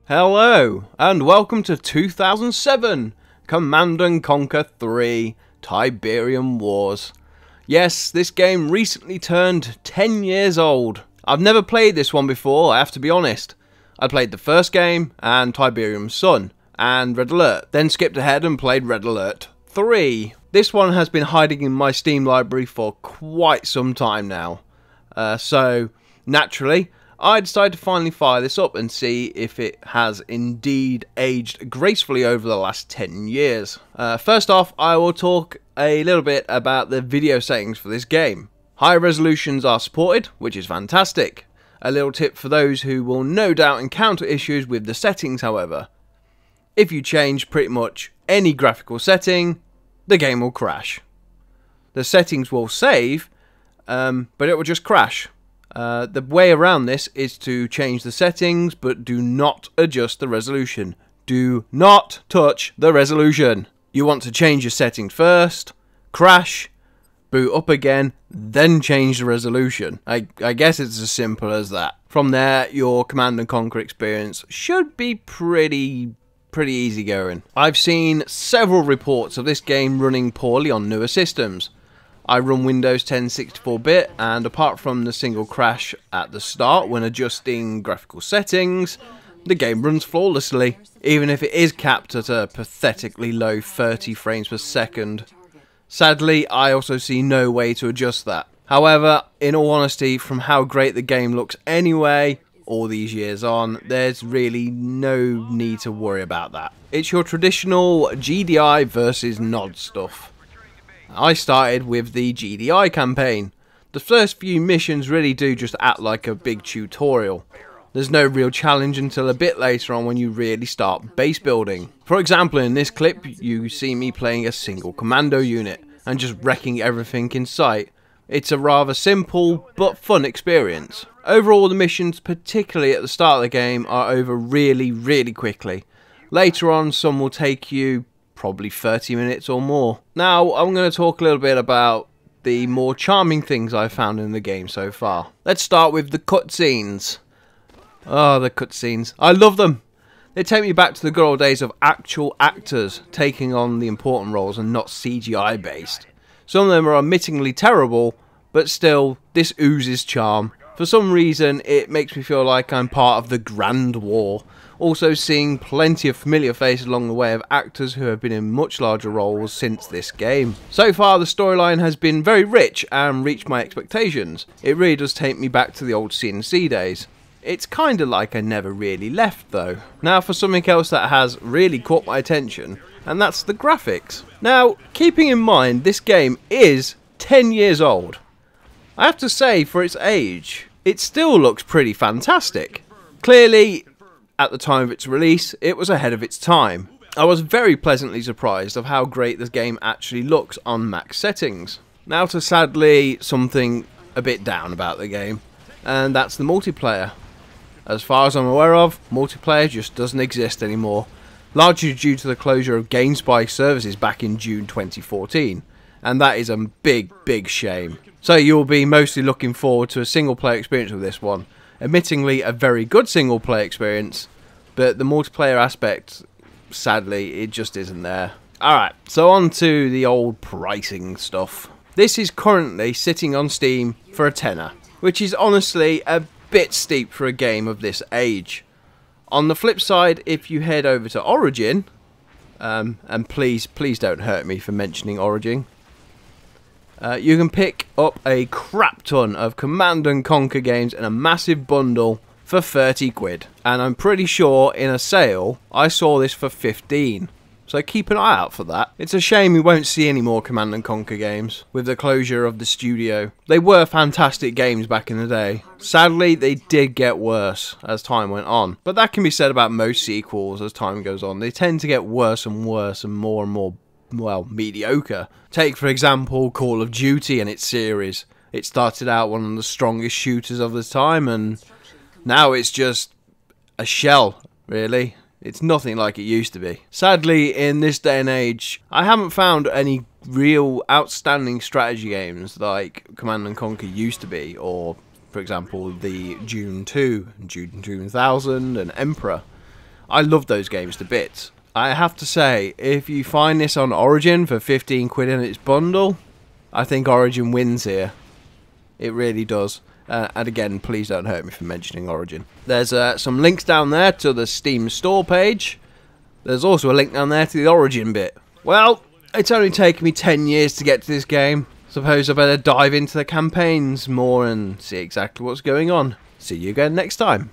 Hello, and welcome to 2007 Command & Conquer 3 Tiberium Wars. Yes, this game recently turned 10 years old. I've never played this one before, I have to be honest. I played the first game, and Tiberium's Sun, and Red Alert, then skipped ahead and played Red Alert 3. This one has been hiding in my Steam library for quite some time now. So, naturally, I decided to finally fire this up and see if it has indeed aged gracefully over the last 10 years. First off, I will talk a little bit about the video settings for this game. High resolutions are supported, which is fantastic. A little tip for those who will no doubt encounter issues with the settings, however. If you change pretty much any graphical setting, the game will crash. The settings will save, but it will just crash. The way around this is to change the settings, but do not adjust the resolution. Do not touch the resolution. You want to change your settings first, crash, boot up again, then change the resolution. I guess it's as simple as that. From there, your Command & Conquer experience should be pretty easy going. I've seen several reports of this game running poorly on newer systems. I run Windows 10 64-bit, and apart from the single crash at the start when adjusting graphical settings, the game runs flawlessly, even if it is capped at a pathetically low 30 frames per second. Sadly, I also see no way to adjust that. However, in all honesty, from how great the game looks anyway, all these years on, there's really no need to worry about that. It's your traditional GDI versus NOD stuff. I started with the GDI campaign. The first few missions really do just act like a big tutorial. There's no real challenge until a bit later on when you really start base building. For example, in this clip you see me playing a single commando unit and just wrecking everything in sight. It's a rather simple but fun experience. Overall, the missions, particularly at the start of the game, are over really quickly. Later on, some will take you probably 30 minutes or more. Now, I'm going to talk a little bit about the more charming things I've found in the game so far. Let's start with the cutscenes. Oh, the cutscenes. I love them. They take me back to the good old days of actual actors taking on the important roles and not CGI based. Some of them are admittingly terrible, but still, this oozes charm. For some reason, it makes me feel like I'm part of the Grand War. Also seeing plenty of familiar faces along the way of actors who have been in much larger roles since this game. So far, the storyline has been very rich and reached my expectations. It really does take me back to the old CNC days. It's kinda like I never really left though. Now for something else that has really caught my attention, and that's the graphics. Now, keeping in mind this game is 10 years old, I have to say for its age, it still looks pretty fantastic. Clearly, at the time of its release, it was ahead of its time. I was very pleasantly surprised of how great this game actually looks on max settings. Now to sadly something a bit down about the game, and that's the multiplayer. As far as I'm aware of, multiplayer just doesn't exist anymore, largely due to the closure of GameSpy services back in June 2014, and that is a big shame. So you'll be mostly looking forward to a single player experience with this one. Admittingly a very good single player experience, but the multiplayer aspect, sadly, it just isn't there. Alright, so on to the old pricing stuff. This is currently sitting on Steam for a tenner, which is honestly a bit steep for a game of this age. On the flip side, if you head over to Origin, and please don't hurt me for mentioning Origin, you can pick up a crap ton of Command & Conquer games in a massive bundle for 30 quid. And I'm pretty sure in a sale, I saw this for 15. So keep an eye out for that. It's a shame we won't see any more Command & Conquer games with the closure of the studio. They were fantastic games back in the day. Sadly, they did get worse as time went on. But that can be said about most sequels as time goes on. They tend to get worse and worse and more, well, mediocre. Take, for example, Call of Duty and its series. It started out one of the strongest shooters of the time, and now it's just a shell, really. It's nothing like it used to be. Sadly, in this day and age, I haven't found any real outstanding strategy games like Command & Conquer used to be, or, for example, the Dune 2, Dune 2000, and Emperor. I love those games to bits. I have to say, if you find this on Origin for 15 quid in its bundle, I think Origin wins here. It really does. And again, please don't hurt me for mentioning Origin. There's some links down there to the Steam store page. There's also a link down there to the Origin bit. Well, it's only taken me 10 years to get to this game. Suppose I better dive into the campaigns more and see exactly what's going on. See you again next time.